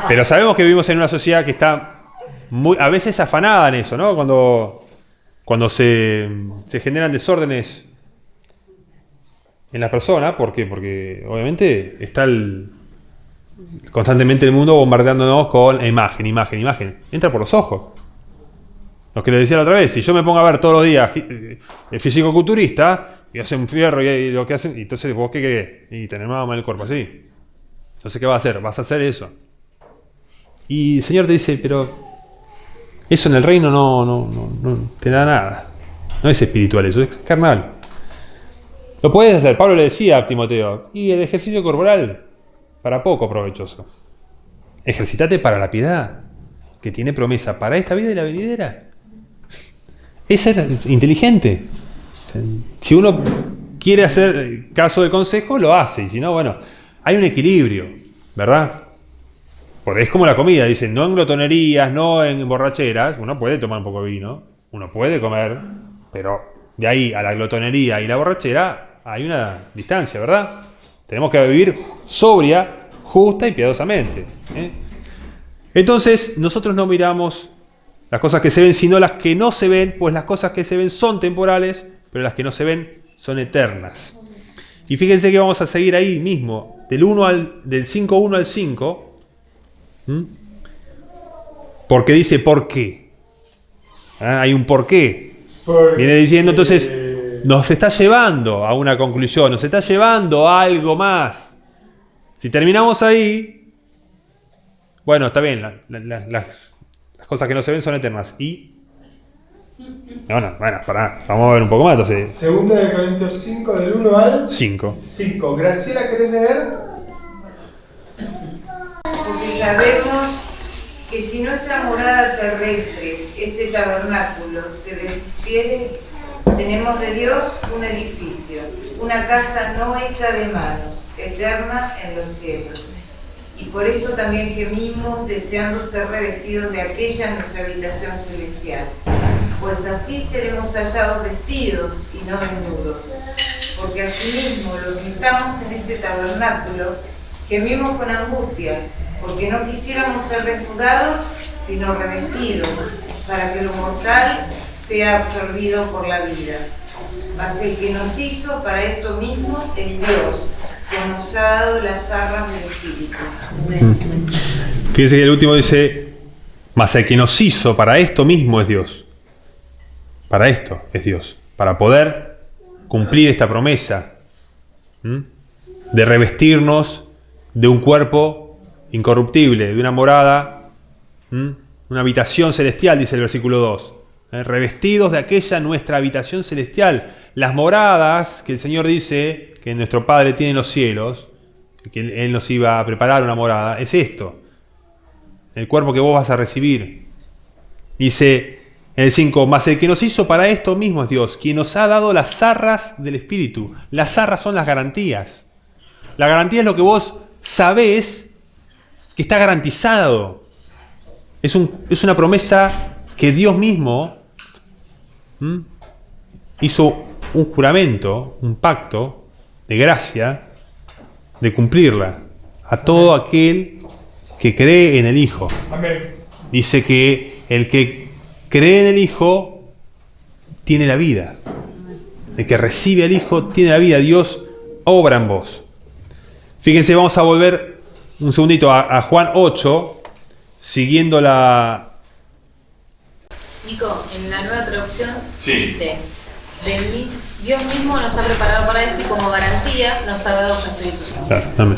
A: Pero sabemos que vivimos en una sociedad que está muy, a veces afanada en eso, ¿no? Cuando se generan desórdenes en la persona, ¿por qué? Porque obviamente está constantemente el mundo bombardeándonos con imagen. Entra por los ojos. Lo que les decía la otra vez, si yo me pongo a ver todos los días el físico-culturista y hacen fierro y lo que hacen, y entonces vos qué querés, y tener más mal el cuerpo así. Entonces, ¿qué vas a hacer? Vas a hacer eso. Y el Señor te dice, pero eso en el reino no te da nada. No es espiritual eso, es carnal. Lo puedes hacer, Pablo le decía a Timoteo, y el ejercicio corporal, para poco provechoso. Ejercitate para la piedad, que tiene promesa para esta vida y la venidera. Esa es inteligente. Si uno quiere hacer caso del consejo, lo hace, y si no, bueno, hay un equilibrio, ¿verdad? Porque es como la comida, dicen, no en glotonerías, no en borracheras. Uno puede tomar un poco de vino, uno puede comer, pero de ahí a la glotonería y la borrachera hay una distancia, ¿verdad? Tenemos que vivir sobria, justa y piadosamente. Entonces, nosotros no miramos las cosas que se ven, sino las que no se ven, pues las cosas que se ven son temporales, pero las que no se ven son eternas. Y fíjense que vamos a seguir ahí mismo, del 5.1 al 5, porque dice ¿por qué? Hay un por qué. Viene diciendo, entonces, nos está llevando a una conclusión, nos está llevando a algo más. Si terminamos ahí, bueno, está bien, las cosas que no se ven son eternas. Y bueno, pará, vamos a ver un poco más entonces.
B: Segunda de Corintios 5, del 1 al
A: 5.
B: Graciela, ¿querés leer?
H: Porque sabemos que si nuestra morada terrestre, este tabernáculo, se deshiciere, tenemos de Dios un edificio, una casa no hecha de manos, eterna en los cielos. Y por esto también gemimos, deseando ser revestidos de aquella nuestra habitación celestial. Pues así seremos hallados vestidos y no desnudos. Porque asimismo los que estamos en este tabernáculo gemimos con angustia, porque no quisiéramos ser desnudados, sino revestidos, para que lo mortal sea absorbido por la vida. Mas el que nos hizo para esto mismo es Dios, que nos ha dado las arras del Espíritu.
A: Fíjense que el último dice, mas el que nos hizo para esto mismo es Dios. Para esto es Dios. Para poder cumplir esta promesa de revestirnos de un cuerpo incorruptible, de una morada una habitación celestial, dice el versículo 2. Revestidos de aquella nuestra habitación celestial. Las moradas que el Señor dice que nuestro Padre tiene en los cielos, que Él nos iba a preparar una morada, es esto. El cuerpo que vos vas a recibir. Dice en el 5, mas el que nos hizo para esto mismo es Dios, quien nos ha dado las arras del Espíritu. Las arras son las garantías. La garantía es lo que vos sabés que está garantizado. Es una promesa que Dios mismo hizo un juramento, un pacto de gracia, de cumplirla a todo aquel que cree en el Hijo.
B: Amén.
A: Dice que el que cree en el Hijo tiene la vida. El que recibe al Hijo tiene la vida. Dios obra en vos. Fíjense, vamos a volver un segundito a Juan 8, siguiendo la...
E: Nico, en la nueva traducción
A: Sí.
E: dice, Dios mismo nos ha preparado para esto y como garantía nos ha dado su Espíritu Santo.
A: Claro, amén.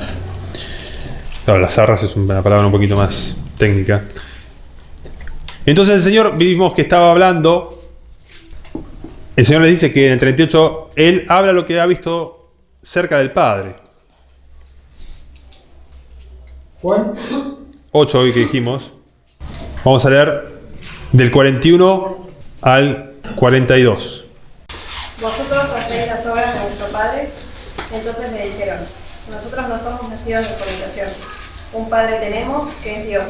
A: Claro, las arras es una palabra un poquito más técnica. Entonces el Señor, vimos que estaba hablando, el Señor le dice que en el 38, Él habla lo que ha visto cerca del Padre.
B: Juan
A: 8 hoy que dijimos. Vamos a leer del 41 al 42.
I: Vosotros hacéis las obras de vuestro Padre. Entonces le dijeron, nosotros no somos nacidos de fornicación. Un Padre tenemos, que es Dios.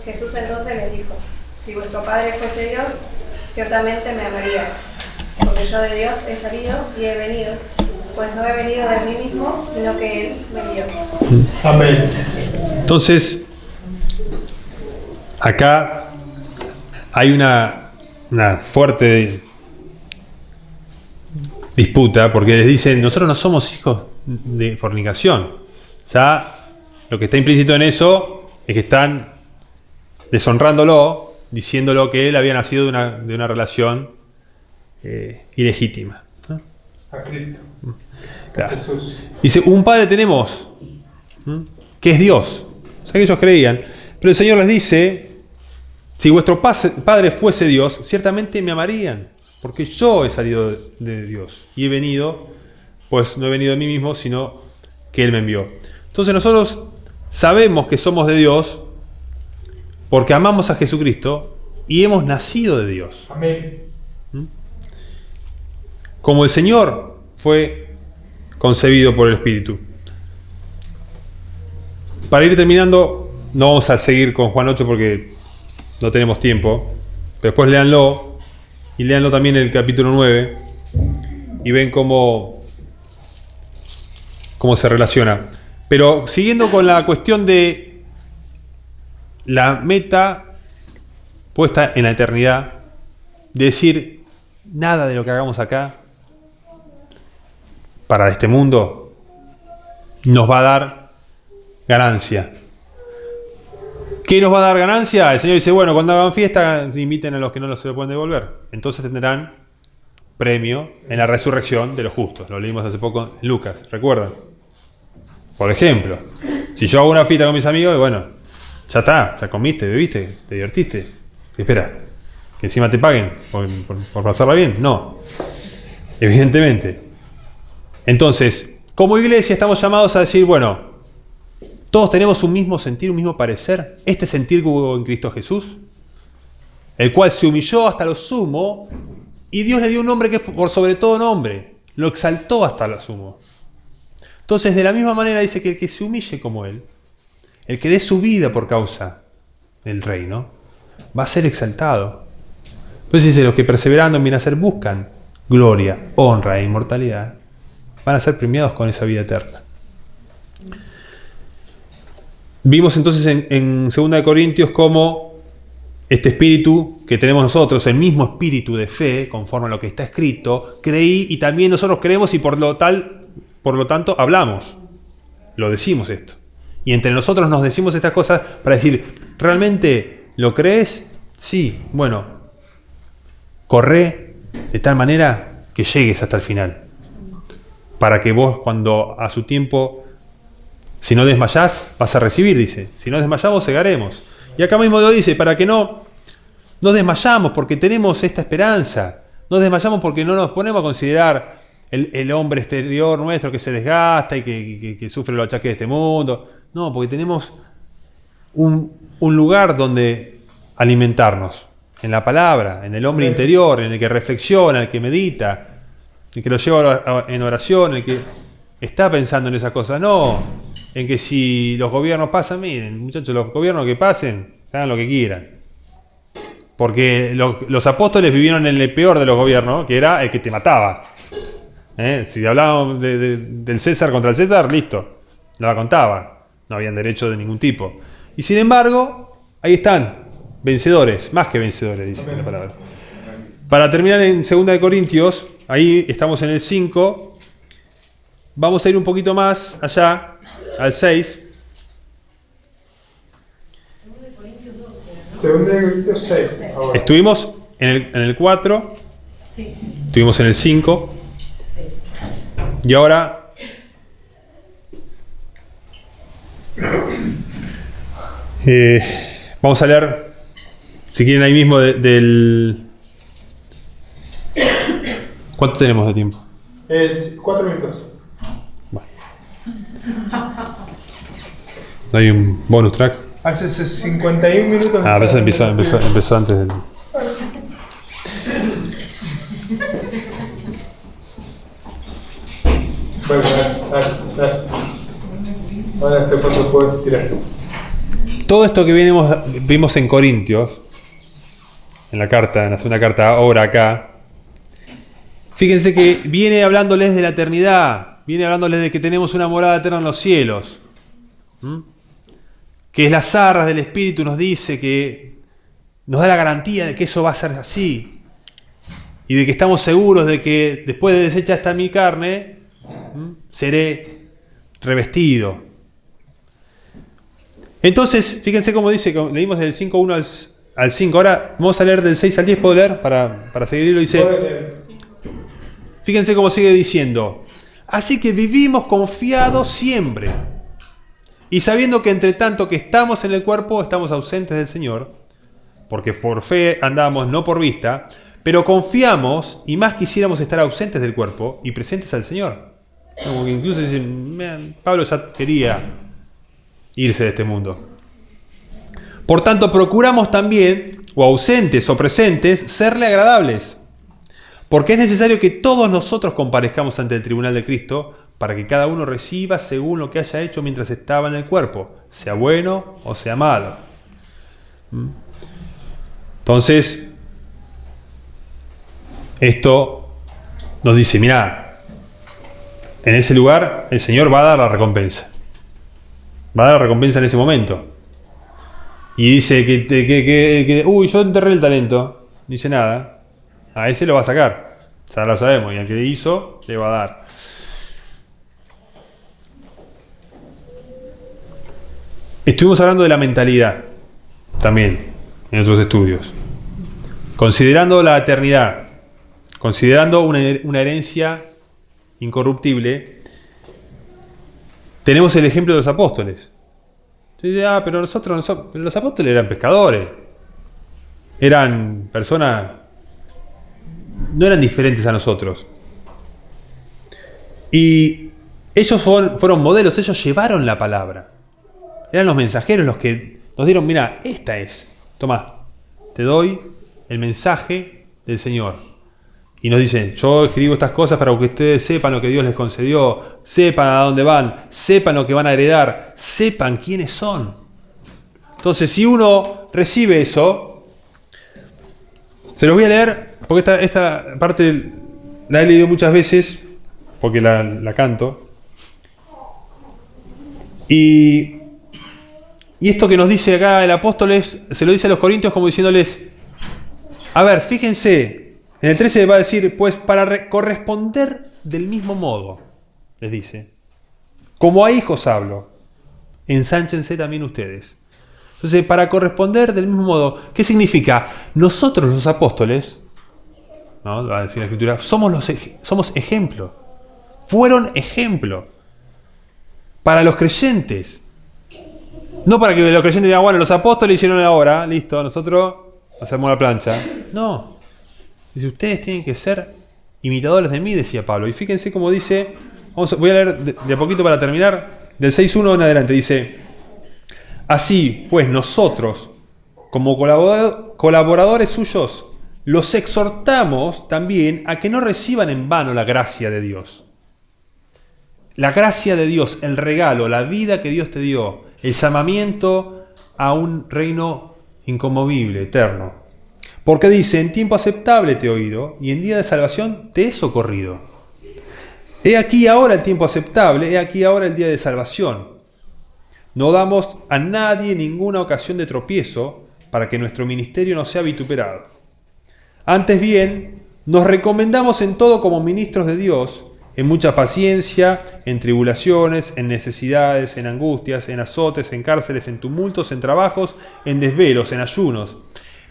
I: Jesús entonces les dijo, si vuestro Padre fuese Dios, ciertamente me amaríais, porque yo de Dios he salido y he venido, pues no he venido de mí mismo, sino que Él me envió.
B: Amén.
A: Entonces, acá hay una fuerte disputa, porque les dicen, nosotros no somos hijos de fornicación. Ya lo que está implícito en eso es que están deshonrándolo, diciéndolo que él había nacido de una relación ilegítima, ¿no?
B: A Cristo.
A: Claro.
B: Jesús.
A: Dice, un Padre tenemos, que es Dios. O sea que ellos creían. Pero el Señor les dice, si vuestro Padre fuese Dios, ciertamente me amarían, porque yo he salido de Dios y he venido, pues no he venido de mí mismo, sino que Él me envió. Entonces nosotros sabemos que somos de Dios porque amamos a Jesucristo y hemos nacido de Dios.
B: Amén.
A: Como el Señor fue concebido por el Espíritu. Para ir terminando, no vamos a seguir con Juan 8 porque no tenemos tiempo. Pero después léanlo y léanlo también el capítulo 9 y ven cómo se relaciona. Pero siguiendo con la cuestión de la meta puesta en la eternidad, de decir nada de lo que hagamos acá para este mundo nos va a dar ganancia. ¿Qué nos va a dar ganancia? El Señor dice, bueno, cuando hagan fiesta, inviten a los que no se lo pueden devolver. Entonces tendrán premio en la resurrección de los justos. Lo leímos hace poco en Lucas, ¿recuerdan? Por ejemplo, si yo hago una fiesta con mis amigos, y bueno, ya está, ya comiste, bebiste, te divertiste. Espera, que encima te paguen por pasarla bien. No, evidentemente. Entonces, como iglesia estamos llamados a decir, bueno, todos tenemos un mismo sentir, un mismo parecer. Este sentir que hubo en Cristo Jesús, el cual se humilló hasta lo sumo, y Dios le dio un nombre que es por sobre todo nombre. Lo exaltó hasta lo sumo. Entonces, de la misma manera dice que el que se humille como Él, el que dé su vida por causa del reino, va a ser exaltado. Entonces dice, los que perseverando en bien hacer buscan gloria, honra e inmortalidad, van a ser premiados con esa vida eterna. Vimos entonces en 2 Corintios cómo este espíritu que tenemos nosotros, el mismo espíritu de fe, conforme a lo que está escrito, creí y también nosotros creemos y por lo tanto hablamos, lo decimos esto. Y entre nosotros nos decimos estas cosas para decir, ¿realmente lo crees? Sí, bueno, corre de tal manera que llegues hasta el final. Para que vos cuando a su tiempo, si no desmayás, vas a recibir, dice. Si no desmayamos, cegaremos. Y acá mismo lo dice, para que no nos desmayamos, porque tenemos esta esperanza. No desmayamos porque no nos ponemos a considerar el hombre exterior nuestro que se desgasta y que sufre los achaques de este mundo. No, porque tenemos un lugar donde alimentarnos, en la palabra, en el hombre interior, en el que reflexiona, el que medita, el que lo lleva en oración, el que está pensando en esas cosas. No en que si los gobiernos pasan, miren, muchachos, los gobiernos que pasen, hagan lo que quieran. Porque los apóstoles vivieron en el peor de los gobiernos, que era el que te mataba. Si hablábamos del César contra el César, listo, la contaban. No habían derecho de ningún tipo. Y sin embargo, ahí están, vencedores, más que vencedores, dice la palabra. Para terminar en 2 de Corintios, ahí estamos en el 5, vamos a ir un poquito más allá, al 6.
B: 2 de Corintios 6. Ahora.
A: Estuvimos en el 4, estuvimos en el 5, y ahora vamos a leer, si quieren, ahí mismo del... ¿Cuánto tenemos de tiempo?
B: Es 4 minutos.
A: ¿No hay un bonus track?
B: Hace 51 minutos.
A: A veces empezó antes del...
B: Bueno, dale. Ahora este cuánto puedes tirar.
A: Todo esto que vimos en Corintios, en la segunda carta ahora acá, fíjense que viene hablándoles de la eternidad, viene hablándoles de que tenemos una morada eterna en los cielos, que las arras del Espíritu nos dice que nos da la garantía de que eso va a ser así, y de que estamos seguros de que después de deshecha esta mi carne, seré revestido. Entonces, fíjense cómo dice, leímos del 5.1 al 5, ahora vamos a leer del 6 al 10, ¿puedo leer? Para seguirlo, dice, fíjense cómo sigue diciendo, así que vivimos confiados siempre, y sabiendo que entre tanto que estamos en el cuerpo, estamos ausentes del Señor, porque por fe andamos, no por vista, pero confiamos, y más quisiéramos estar ausentes del cuerpo y presentes al Señor. Como que incluso dicen, Pablo ya quería irse de este mundo. Por tanto, procuramos también, o ausentes o presentes, serle agradables. Porque es necesario que todos nosotros comparezcamos ante el tribunal de Cristo para que cada uno reciba según lo que haya hecho mientras estaba en el cuerpo, sea bueno o sea malo. Entonces, esto nos dice, mirá, en ese lugar el Señor va a dar la recompensa. Va a dar la recompensa en ese momento. Y dice que yo enterré el talento. No dice nada. A ese lo va a sacar. Ya lo sabemos. Y al que hizo, le va a dar. Estuvimos hablando de la mentalidad también en otros estudios. Considerando la eternidad. Considerando una herencia incorruptible, tenemos el ejemplo de los apóstoles. Entonces, pero los apóstoles eran pescadores, eran personas, no eran diferentes a nosotros. Y ellos fueron modelos, ellos llevaron la palabra. Eran los mensajeros los que nos dieron, mira, esta es, tomá, te doy el mensaje del Señor. Y nos dicen, yo escribo estas cosas para que ustedes sepan lo que Dios les concedió, sepan a dónde van, sepan lo que van a heredar, sepan quiénes son. Entonces, si uno recibe eso, se los voy a leer, porque esta parte la he leído muchas veces, porque la canto. Y esto que nos dice acá el apóstol se lo dice a los corintios como diciéndoles, a ver, fíjense, en el 13 va a decir, pues para corresponder del mismo modo, les dice, como a hijos hablo, ensánchense también ustedes. Entonces, para corresponder del mismo modo, ¿qué significa? Nosotros los apóstoles, ¿no? Va a decir la Escritura, somos ejemplo, fueron ejemplo para los creyentes. No para que los creyentes digan, bueno, los apóstoles hicieron la obra, listo, nosotros hacemos la plancha. No. Dice, ustedes tienen que ser imitadores de mí, decía Pablo. Y fíjense cómo dice, voy a leer de a poquito para terminar, del 6.1 en adelante. Dice, así pues nosotros, como colaboradores suyos, los exhortamos también a que no reciban en vano la gracia de Dios. La gracia de Dios, el regalo, la vida que Dios te dio, el llamamiento a un reino inconmovible, eterno. Porque dice, en tiempo aceptable te he oído, y en día de salvación te he socorrido. He aquí ahora el tiempo aceptable, he aquí ahora el día de salvación. No damos a nadie ninguna ocasión de tropiezo para que nuestro ministerio no sea vituperado. Antes bien, nos recomendamos en todo como ministros de Dios, en mucha paciencia, en tribulaciones, en necesidades, en angustias, en azotes, en cárceles, en tumultos, en trabajos, en desvelos, en ayunos,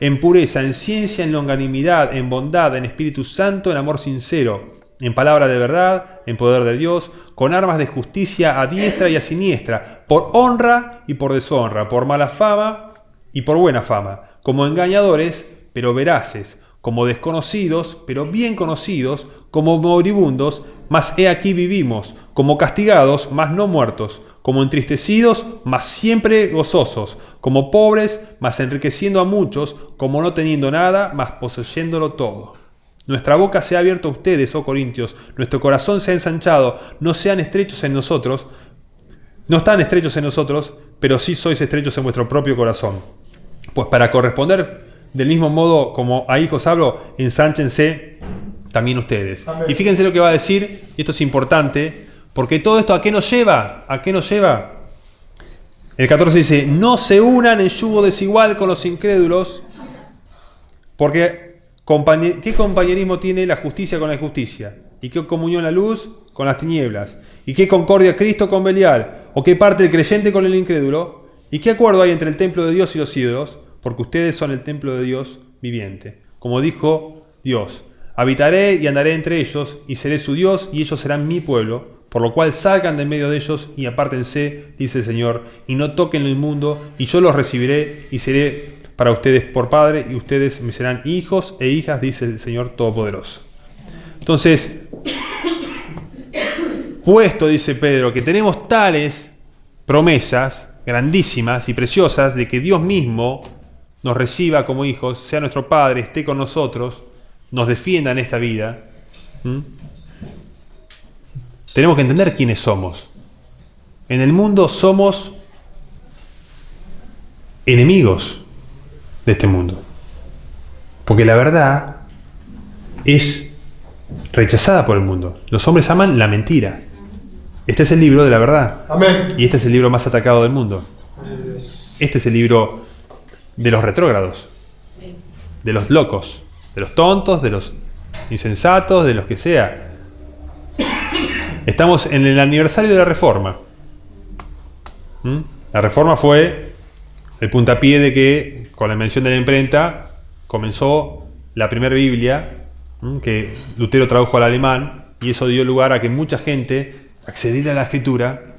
A: en pureza, en ciencia, en longanimidad, en bondad, en Espíritu Santo, en amor sincero, en palabra de verdad, en poder de Dios, con armas de justicia a diestra y a siniestra, por honra y por deshonra, por mala fama y por buena fama, como engañadores, pero veraces, como desconocidos, pero bien conocidos, como moribundos, mas he aquí vivimos, como castigados, mas no muertos, como entristecidos, mas siempre gozosos, como pobres, mas enriqueciendo a muchos, como no teniendo nada, mas poseyéndolo todo. Nuestra boca se ha abierto a ustedes, oh Corintios, nuestro corazón se ha ensanchado, no sean estrechos en nosotros, no están estrechos en nosotros, pero sí sois estrechos en vuestro propio corazón. Pues para corresponder del mismo modo como a hijos hablo, ensánchense también ustedes.
B: Amén.
A: Y fíjense lo que va a decir, y esto es importante, porque todo esto ¿a qué nos lleva? ¿A qué nos lleva? El 14 dice, no se unan en yugo desigual con los incrédulos, porque ¿qué compañerismo tiene la justicia con la injusticia? ¿Y qué comunión la luz con las tinieblas? ¿Y qué concordia Cristo con Belial? ¿O qué parte el creyente con el incrédulo? ¿Y qué acuerdo hay entre el templo de Dios y los ídolos? Porque ustedes son el templo de Dios viviente. Como dijo Dios, habitaré y andaré entre ellos, y seré su Dios, y ellos serán mi pueblo, por lo cual salgan de en medio de ellos y apártense, dice el Señor, y no toquen lo inmundo, y yo los recibiré, y seré para ustedes por padre, y ustedes me serán hijos e hijas, dice el Señor Todopoderoso. Entonces, puesto, dice Pedro, que tenemos tales promesas grandísimas y preciosas de que Dios mismo nos reciba como hijos, sea nuestro Padre, esté con nosotros, nos defienda en esta vida. Tenemos que entender quiénes somos. En el mundo somos enemigos de este mundo. Porque la verdad es rechazada por el mundo. Los hombres aman la mentira. Este es el libro de la verdad.
B: Amén.
A: Y este es el libro más atacado del mundo. Este es el libro de los retrógrados, de los locos, de los tontos, de los insensatos, de los que sea. Estamos en el aniversario de la Reforma. La Reforma fue el puntapié de que, con la invención de la imprenta, comenzó la primera Biblia, que Lutero tradujo al alemán, y eso dio lugar a que mucha gente accediera a la Escritura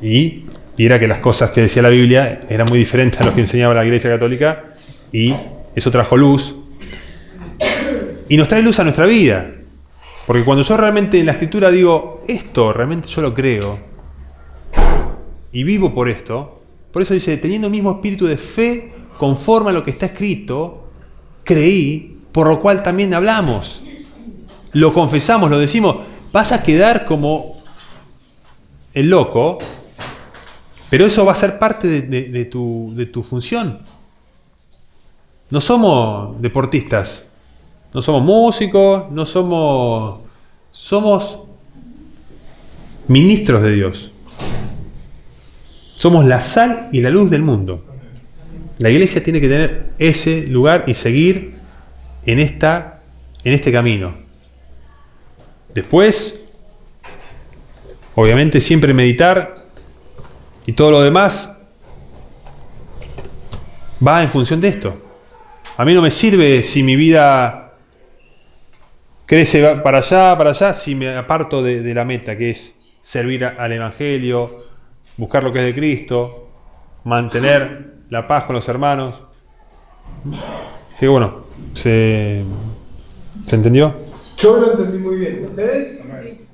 A: y viera que las cosas que decía la Biblia eran muy diferentes a lo que enseñaba la Iglesia Católica, y eso trajo luz. Y nos trae luz a nuestra vida. Porque cuando yo realmente en la Escritura digo, esto realmente yo lo creo, y vivo por esto, por eso dice, teniendo el mismo espíritu de fe, conforme a lo que está escrito, creí, por lo cual también hablamos. Lo confesamos, lo decimos. Vas a quedar como el loco, pero eso va a ser parte de tu función. No somos deportistas, no somos músicos, no somos ministros de Dios. Somos la sal y la luz del mundo. La iglesia tiene que tener ese lugar y seguir en este camino. Después, obviamente, siempre meditar, y todo lo demás va en función de esto. A mí no me sirve si mi vida crece para allá, si me aparto de la meta, que es servir al Evangelio, buscar lo que es de Cristo. mantener la paz con los hermanos. Así que bueno, ¿se entendió?
B: Yo lo entendí muy bien. ¿Ustedes?
I: Sí.